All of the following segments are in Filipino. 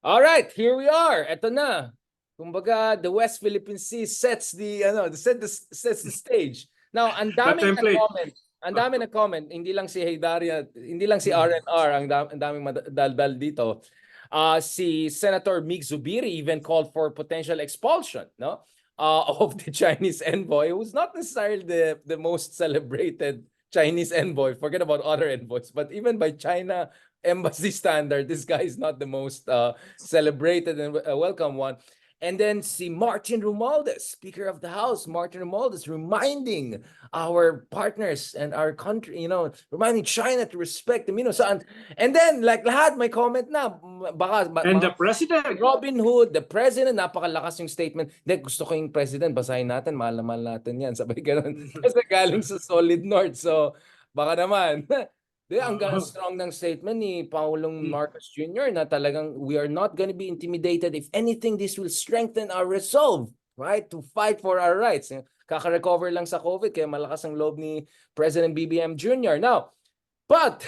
All right, here we are. Ito na. Kumbaga, the West Philippine Sea sets sets the stage. Now, ang The daming template. na-comment. Ang dami na comment, hindi lang si Heydaria, hindi lang si R&R ang daming madaldal dito. Si Senator Mig Zubiri even called for potential expulsion, no? Of the Chinese envoy, who's not necessarily the most celebrated Chinese envoy. Forget about other envoys, but even by China embassy standard, this guy is not the most celebrated and welcome one. And then si Martin Romualdez, Speaker of the House, Martin Romualdez, reminding our partners and our country, reminding China to respect the Saan. And then, like lahat, may comment na. And the president. Robin Hood, the president, napakalakas yung statement. Gusto ko yung president, basahin natin, mahal na mahal natin yan. Sabay ganun. Kasi galing sa Solid North. So, baka naman. Ang strong ng statement ni Pangulong Marcos Jr. na talagang we are not going to be intimidated. If anything, this will strengthen our resolve, right? To fight for our rights. Kaka-recover lang sa COVID, kaya malakas ang loob ni President BBM Jr. Now, but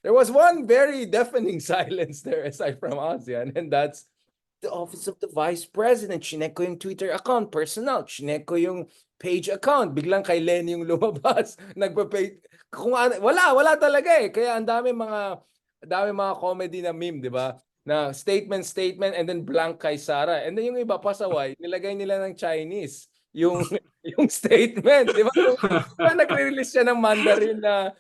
there was one very deafening silence there aside from ASEAN, and that's the office of the vice president. Chinek ko yung Twitter account, personal. Chinek ko yung page account. Biglang kay Lenny yung lumabas. Nagpa-page. Wala talaga eh. Kaya ang dami mga comedy na meme, di ba? Na statement, and then blank kay Sara. And then yung iba pasaway, nilagay nila ng Chinese yung yung statement, di ba? Nagre-release siya ng Mandarin na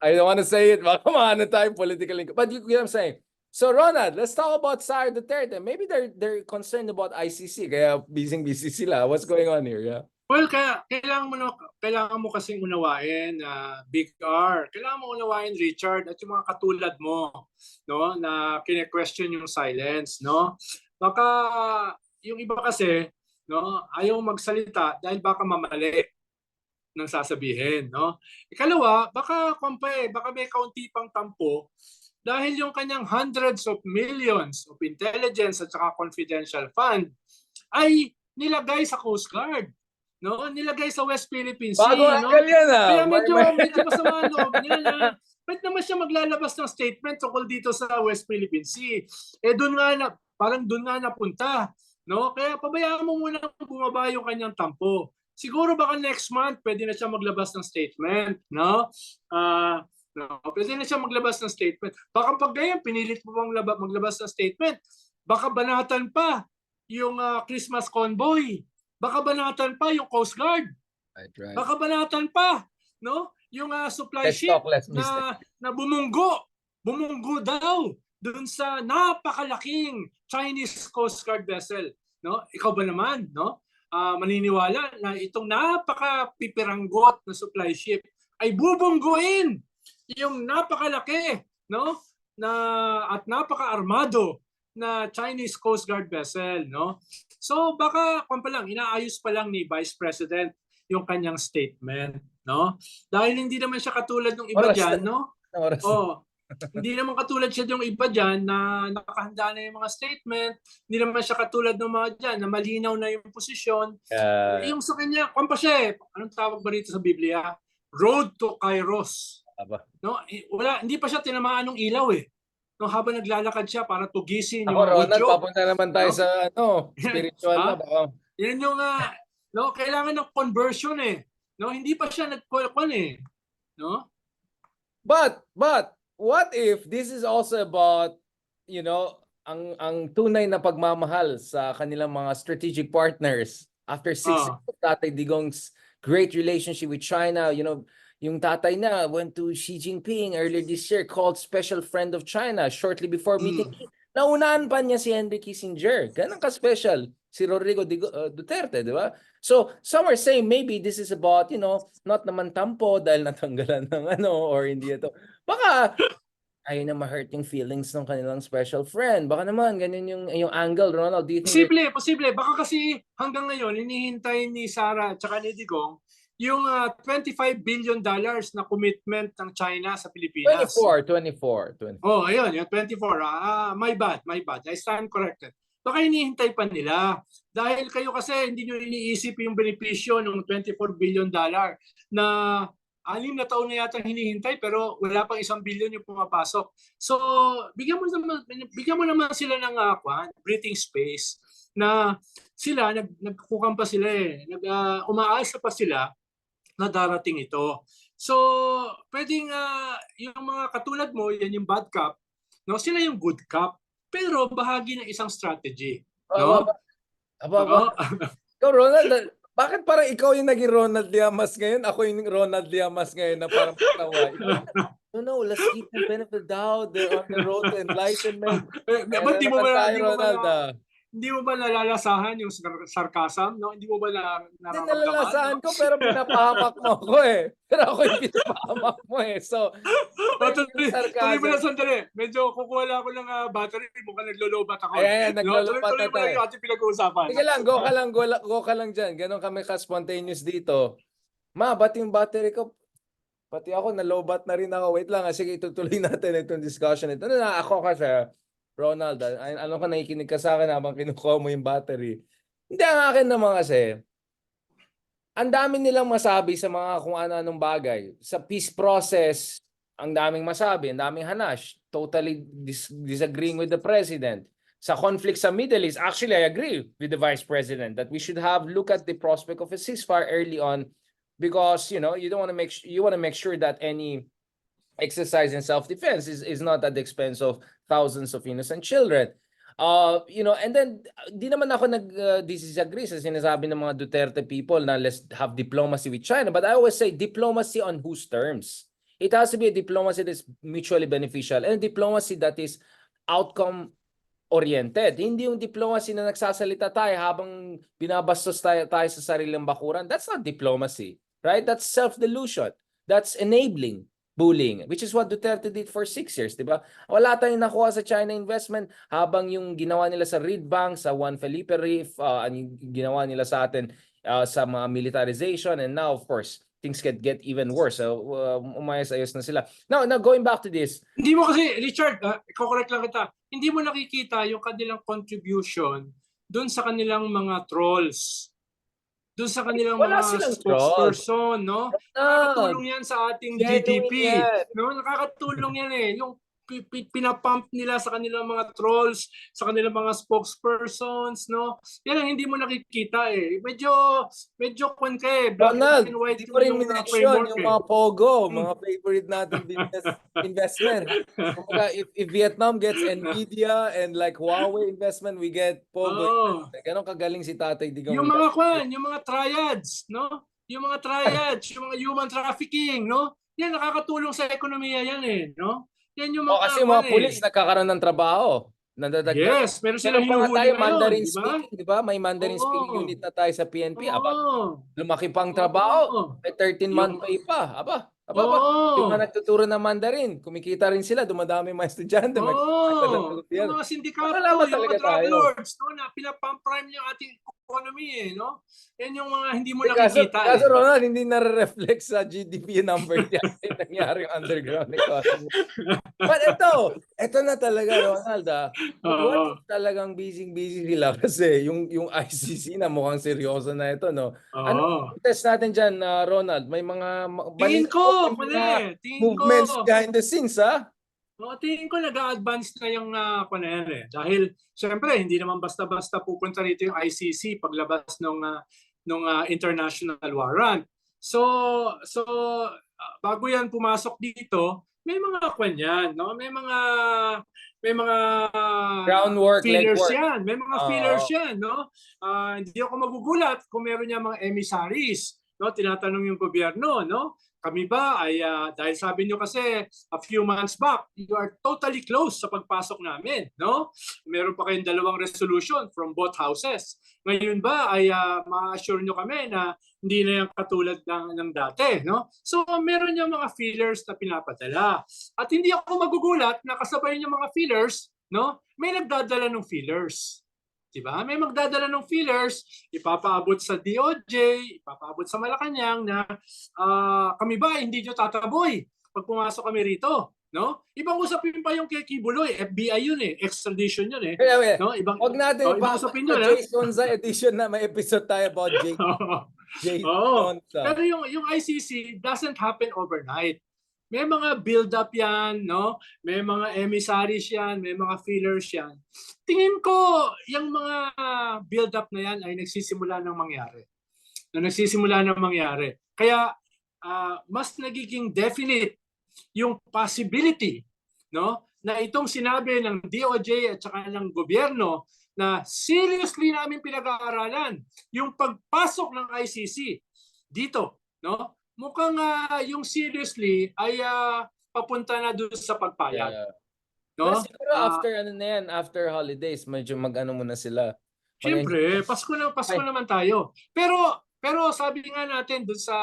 I don't want to say it, baka maano tayo politically. But you get what I'm saying. So Ronald, let's talk about Sara Duterte. Maybe they're concerned about ICC, kaya busy sila. What's going on here? Yeah. Well, kailangan mo kasing unawain Big R. Kailangan mo unawain Richard at yung mga katulad mo, no, na kine-question yung silence, no? Baka yung iba kasi, no, ayaw magsalita dahil baka mamali ng sasabihin, no? Ikalawa, baka may kaunti pang tampo dahil yung kanyang hundreds of millions of intelligence at saka confidential fund ay nilagay sa Coast Guard. No, nilagay sa West Philippine Sea, Bago no? angle yan, Kaya medyo masama ang loob niya na ba't naman siya maglalabas ng statement tungkol dito sa West Philippine Sea? Parang doon nga napunta, no? Kaya pabayaan mo muna bumaba yung kanyang tampo. Siguro baka next month pwede na siya maglabas ng statement, no? No, pwede na siya maglabas ng statement. Baka pag ganyan, pinilit mo bang maglabas ng statement, baka banatan pa yung Christmas convoy. Baka banatan pa yung Coast Guard. Right. Baka banatan pa, no? Yung supply ship na bumunggo daw dun sa napakalaking Chinese Coast Guard vessel, no? Ikaw ba naman, no? Maniniwala na itong napakapipiranggot na supply ship ay bubungguin yung napakalaki, no? At napaka-armado na Chinese Coast Guard vessel, no? So baka inaayos pa lang ni Vice President yung kanyang statement, no? Dahil hindi naman siya katulad ng iba diyan, no? Hindi naman katulad siya yung iba diyan na nakahanda na yung mga statement, hindi naman siya katulad ng mga diyan na malinaw na yung posisyon. Yung sa kanya, anong tawag ba rito sa Biblia? Road to Kairos. No, hindi pa siya tinamaan ng ilaw eh. No, habang naglalakad siya para tugisin yung Ronald, papunta naman tayo sa spiritual na baka. Yan yung no, kailangan ng conversion eh. No, hindi pa siya nagkuan eh. No? But what if this is also about ang tunay na pagmamahal sa kanilang mga strategic partners after 6 years of Tatay Digong's great relationship with China, yung tatay na went to Xi Jinping earlier this year, called special friend of China shortly before meeting. Naunahan pa niya si Henry Kissinger. Ganun ka-special si Rodrigo Duterte, di ba? So, some are saying maybe this is about, not naman tampo dahil natanggalan ng or hindi ito. Baka ayaw na ma-hurt yung feelings ng kanilang special friend. Baka naman, ganyan yung angle, Ronald. Do you think Posible. Baka kasi hanggang ngayon, hinihintay ni Sara at saka ni Digong yung $25 billion na commitment ng China sa Pilipinas. 24. Oh, ayun, yung 24. My bad. I stand corrected. Baka hinihintay pa nila. Dahil kayo kasi hindi nyo iniisip yung benepisyo ng $24 billion na 6 na taon na yata hinihintay pero wala pang 1 billion yung pumapasok. So, bigyan mo naman sila ng breathing space na sila nagkukukan pa sila umaasa pa sila na darating ito. So, pwedeng yung mga katulad mo, yan yung bad cop, no? Sila yung good cop, pero bahagi ng isang strategy, no? Aba. Ikaw, Ronald, bakit parang ikaw yung naging Ronald Llamas ngayon? Ako yung Ronald Llamas ngayon na parang patawa. No, let's give them benefit of the doubt. They're on the road to enlightenment. Ba't di mo Ronald, hindi mo ba nalalasahan yung sarcasm? No? Hindi mo ba hindi nararamdaman? nalalasahan ko pero pinapahamak mo ako eh. Pero ako yung pinapahamak mo eh. So, tuloy mo na sandali. Medyo kukuha lang ako ng battery. Mukhang naglolobat ako. Ayan, naglolobat na tuloy mo lang yung ating pinag-uusapan. Sige lang, go ka lang dyan. Ganon kami ka-spontaneous dito. Ma, ba't yung battery ko? Pati ako, nalobat na rin ako. Wait lang, sige, itutuloy natin itong discussion. Ito na ako kasi, Ronald, alam ko nakikinig ka sa akin habang kinukuha mo yung battery. Hindi, ang akin naman kasi, ang dami nilang masabi sa mga kung ano-anong bagay. Sa peace process, ang daming masabi, ang daming hanash. Totally disagreeing with the president. Sa conflict sa Middle East, actually, I agree with the Vice President that we should have look at the prospect of a ceasefire early on because, you know, you want to make sure that any exercise in self-defense is not at the expense of thousands of innocent children. You know, and then di naman ako disagree sa sinasabi ng mga Duterte people na let's have diplomacy with China, but I always say diplomacy on whose terms? It has to be a diplomacy that's mutually beneficial and a diplomacy that is outcome oriented. Hindi yung diplomacy na nagsasalita tayo habang binabastos tayo sa sariling bakuran. That's not diplomacy, right? That's self-delusion. That's enabling bullying, which is what Duterte did for 6 years, di ba? Wala tayong nakuha sa China investment habang yung ginawa nila sa Reed Bank, sa Juan Felipe Reef, yung ginawa nila sa atin sa mga militarization, and now, of course, things get even worse. So, umayos-ayos na sila. Now, going back to this. Hindi mo kasi, Richard, i-correct lang kita, hindi mo nakikita yung kanilang contribution doon sa kanilang mga trolls. Doon sa kanilang mga spokesperson, no? Nakakatulong yan sa ating GDP. No? Nakakatulong yan eh. Yung pinapump nila sa kanilang mga trolls, sa kanilang mga spokespersons, no? Yan ang hindi mo nakikita eh. Medyo kwan ka eh. Ronald, hindi ko rin minention yung mga Pogo, mga favorite natin business investment. If Vietnam gets Nvidia and like Huawei investment, we get Pogo. Ganon kagaling si Tatay Digong. Yung mga kwan, yung mga triads, no? Yung mga triads, yung mga human trafficking, no? Yan, nakakatulong sa ekonomiya yan eh, no? Yan yung mga kasi mga pulis nagkakaroon ng trabaho. Yes, meron silang hinuhuli ngayon, Mandarin speaking, di ba? May Mandarin speaking unit na tayo sa PNP. Lumaki pang trabaho. May 13-month pay pa. Yung mga nagtuturo ng Mandarin, kumikita rin sila, dumadami mga estudyante. Yung mga sindikato, yung mga drug lords, no, na pinapamprime yung ating economy eh, no? Yan yung mga hindi mo nakikita. Kaso Ronald, hindi na-reflect sa GDP number yan. Nangyari yung underground economy. But ito na talaga, Ronald. Talagang busy sila kasi yung ICC na mukhang seryoso na ito, no? Ano test natin dyan, Ronald? May mga movements behind the scenes, ha? Tingin ko nag-a-advance na yung Dahil, siyempre, hindi naman basta-basta pupunta rito yung ICC paglabas ng international warrant. So bago yan pumasok dito, may mga kwan no? May mga groundwork, fillers yan. May mga fillers yan, no? Hindi ako magugulat kung meron niya mga emissaries, no? Tinatanong yung gobyerno, no? Kami ba ay dahil sabi niyo kasi a few months back, you are totally close sa pagpasok namin, no? Meron pa kayong 2 resolution from both houses. Ngayon ba ay ma-assure niyo kami na hindi na yung katulad ng dati, no? So meron yung mga fillers na pinapadala. At hindi ako magugulat na kasabay yung mga fillers, no? May nagdadala ng fillers. Diba? May magdadala ng fillers, ipapaabot sa DOJ, ipapaabot sa Malacanang na kami ba hindi nyo tataboy pag pumasok kami rito. no? Ibang usapin pa yung kay Kibuloy, FBI yun eh, extradition yun eh. Kaya, No, ibang wag natin ibang usapin yun, ha? Jason sa edition na may episode tayo about Oo. Jason sa. Pero yung ICC doesn't happen overnight. May mga build-up yan, no? May mga emissaries yan, may mga fillers yan. Tingin ko, yung mga build-up na yan ay nagsisimula ng mangyari. Kaya mas nagiging definite yung possibility, no, na itong sinabi ng DOJ at saka ng gobyerno na seriously namin pinag-aaralan yung pagpasok ng ICC dito, no? Mukhang yung seriously ay papunta na doon sa pagpayag. Yeah. No? Pero siguro after ano na yan, after holidays, medyo mag-ano muna sila. Siyempre, Pasko naman tayo. Pero sabi nga natin doon sa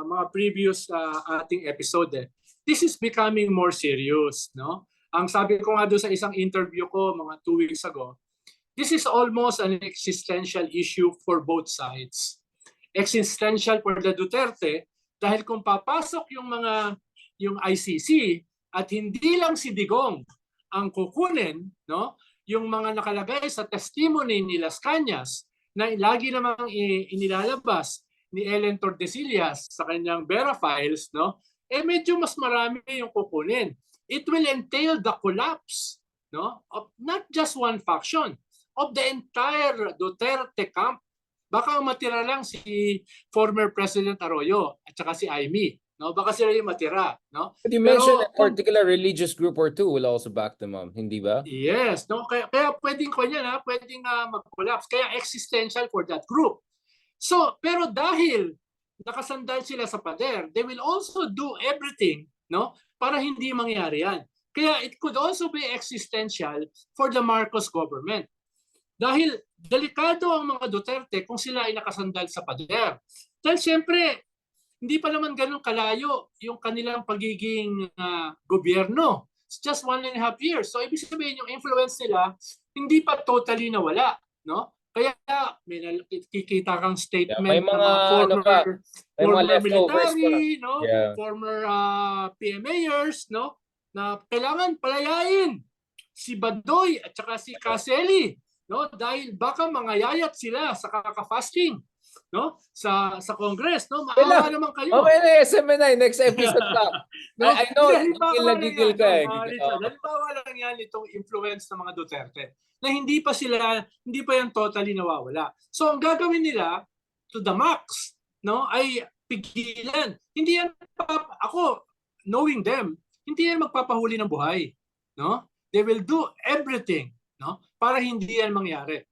mga previous ating episode, this is becoming more serious, no? Ang sabi ko nga doon sa isang interview ko mga 2 weeks ago, this is almost an existential issue for both sides. Existential for the Duterte dahil kung papasok yung ICC at hindi lang si Digong ang kukunin, no? Yung mga nakalagay sa testimony ni Las Cañas na lagi namang inilalabas ni Ellen Tordesillas sa kanyang Vera Files, no? Medyo mas marami yung kukunin. It will entail the collapse, no, of not just one faction, of the entire Duterte camp. Baka matira lang si former President Arroyo at saka si Aimee, no? Baka sila yung matira, no? But you mentioned a particular religious group or two will also back them up, hindi ba? Yes, no? Kaya pwedeng mag-collapse. Kaya existential for that group. So, pero dahil nakasandal sila sa pader, they will also do everything, no, para hindi mangyari yan. Kaya it could also be existential for the Marcos government. Dahil delikado ang mga Duterte kung sila ay nakasandal sa pader. Dahil siyempre, hindi pa naman ganun kalayo yung kanilang pagiging gobyerno. It's just 1.5 years. So ibig sabihin yung influence nila hindi pa totally nawala, no? Kaya may nakikita kang statement may mga, ng mga former military, no? Yeah. Former PMAers, no? Na kailangan palayain si Badoy at saka si Caseli, no? Dahil baka mangayayat sila sa kaka-fasting, no? Sa Congress, no? Maawa naman kayo. Okay na SMNI, next episode pa. No? I know, Halimbawa ka eh. lang yan itong influence ng mga Duterte na hindi pa yan totally nawawala. So ang gagawin nila to the max, no, ay pigilan. Hindi yan ako knowing them, hindi yan magpapahuli ng buhay, no? They will do everything, no, para hindi yan mangyari.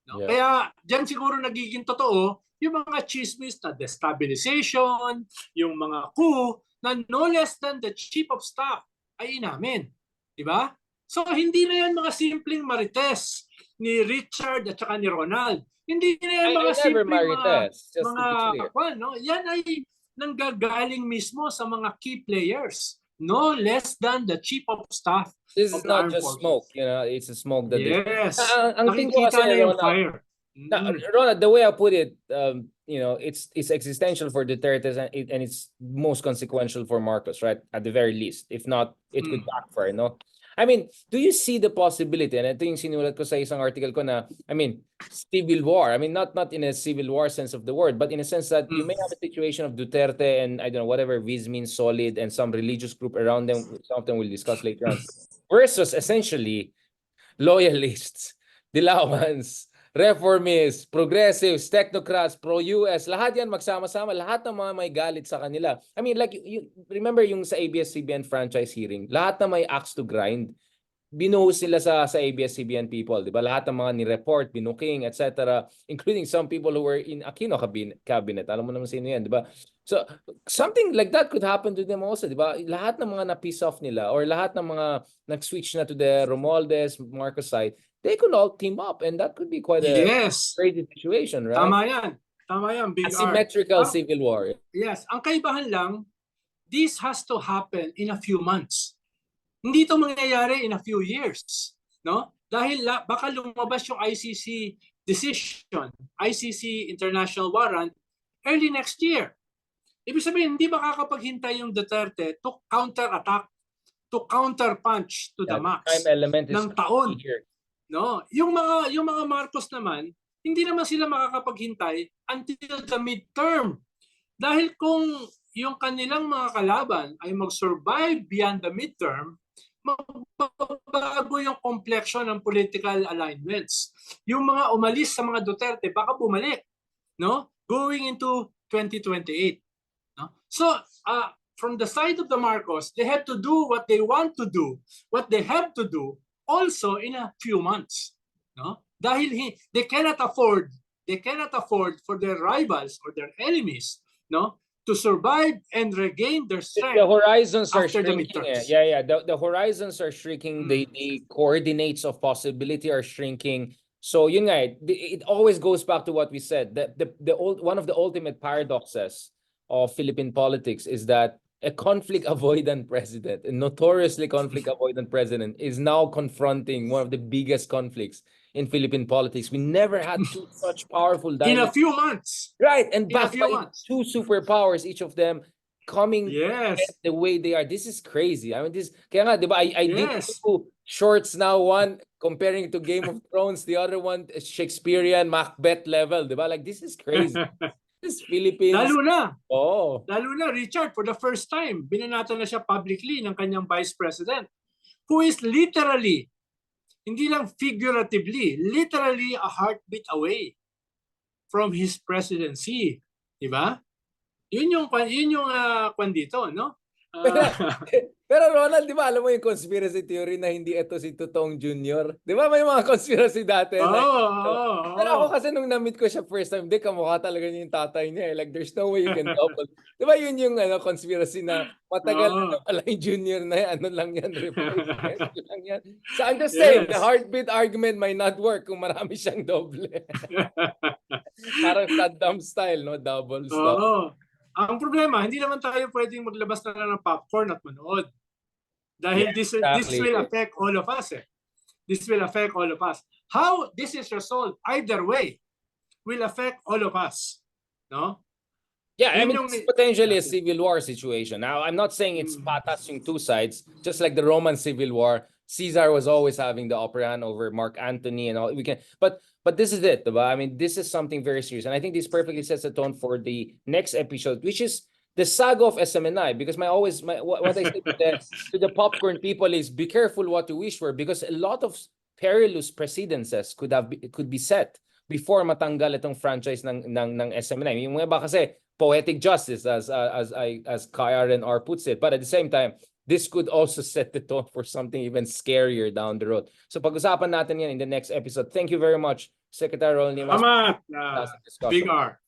No? Yeah. Kaya diyan siguro nagiging totoo yung mga chismis na destabilization, yung mga coup na no less than the chief of staff ay inamin. Diba? So hindi na yan mga simpleng marites ni Richard at saka ni Ronald. Hindi na yan mga simpleng mga kapwan. No? Yan ay nanggagaling mismo sa mga key players. No less than the chief of staff. This is not just smoke, you know, it's a smoke that yes. Ang nakikita na yung fire. Ronald, the way I put it, you know, it's existential for Duterte and it's most consequential for Marcos, right? At the very least. If not, it could backfire, no? I mean, do you see the possibility, and ito yung sinulat ko sa isang article ko na, I mean, civil war. I mean, not in a civil war sense of the word, but in a sense that you may have a situation of Duterte and, I don't know, whatever Viz means solid and some religious group around them, something we'll discuss later on, versus essentially loyalists, Dilawans, reformists, progressives, technocrats, pro-US, lahat yan magsama-sama, lahat ng mga may galit sa kanila. I mean, like, you remember yung sa ABS-CBN franchise hearing, lahat na may axe to grind, binuhos sila sa ABS-CBN people, di ba? Lahat ng mga ni-report, binuking, etc., including some people who were in Aquino cabinet. Alam mo naman sino yan, di ba? So, something like that could happen to them also, di ba? Lahat ng mga na-piss off nila or lahat ng mga nag-switch na to the Romualdez, Marcos side, they could all team up and that could be quite a crazy situation, right? Tama yan, Big Asymmetrical civil war. Yes, ang kaibahan lang, this has to happen in a few months. Hindi ito mangyayari in a few years, no? Dahil baka lumabas yung ICC decision, ICC International Warrant early next year. Ibig sabihin, hindi makakapaghintay yung Duterte to counter-attack, to counter-punch to the Yeah, the time max element is ng taon. here. No? Yung mga Marcos naman, hindi naman sila makakapaghintay until the midterm. Dahil kung yung kanilang mga kalaban ay mag-survive beyond the midterm, magbabago yung complexion ng political alignments. Yung mga umalis sa mga Duterte, baka bumalik, no? Going into 2028. No? So, from the side of the Marcos, they have to do what they want to do, what they have to do, also in a few months. No? Dahil they cannot afford for their rivals or their enemies, no, to survive and regain their strength. The horizons are after the shrinking. midterms. Yeah. The horizons are shrinking. The coordinates of possibility are shrinking. So yun nga, it always goes back to what we said. One of the ultimate paradoxes of Philippine politics is that a conflict avoidant president, a notoriously conflict avoidant president, is now confronting one of the biggest conflicts in Philippine politics. We never had two such powerful In dynamics. a few months. Right, and In a backed few by months. two superpowers, each of them coming Yes. the way they are. This is crazy. I mean, kaya nga, di ba, I did Yes. two shorts now, one comparing to Game of Thrones, the other one Shakespearean Macbeth level, di ba? Like, this is crazy. This is Philippines. Lalo na, Richard, for the first time, binanatan na siya publicly ng kanyang vice president, who is literally, hindi lang figuratively, literally a heartbeat away from his presidency. Diba? Yun yung kwan dito, no? Pero Ronald, di ba alam mo yung conspiracy theory na hindi ito si Tutong Jr.? Di ba may mga conspiracy dati? Pero ako kasi nung na-meet ko siya first time, di kamukha talaga niya yung tatay niya. Like, there's no way you can double. Di ba yun yung conspiracy na matagal na pala yung junior na yan, ano lang yan, replacement lang yan. So I'm just saying, the heartbeat argument might not work kung marami siyang doble. Parang Saddam style, no? Double stuff. Ang problema, hindi naman tayo pwedeng maglabas na lang ng popcorn at manood. Dahil this will affect all of us. This will affect all of us. How this is resolved, either way, will affect all of us. No? Yeah, I mean, it's potentially a civil war situation. Now, I'm not saying it's patas yung two sides. Just like the Roman Civil War, Caesar was always having the upper hand over Mark Antony and all. But this is it, diba? I mean, this is something very serious. And I think this perfectly sets the tone for the next episode, which is the saga of SMNI. Because what I say to the popcorn people is be careful what you wish for, because a lot of perilous precedences could be set before matanggal itong franchise ng SMNI. Yung mga ba kasi poetic justice, as KRNR puts it. But at the same time, this could also set the tone for something even scarier down the road. So pag-usapan natin yan in the next episode. Thank you very much, Secretary Ronald Nimas. Salamat, Big R.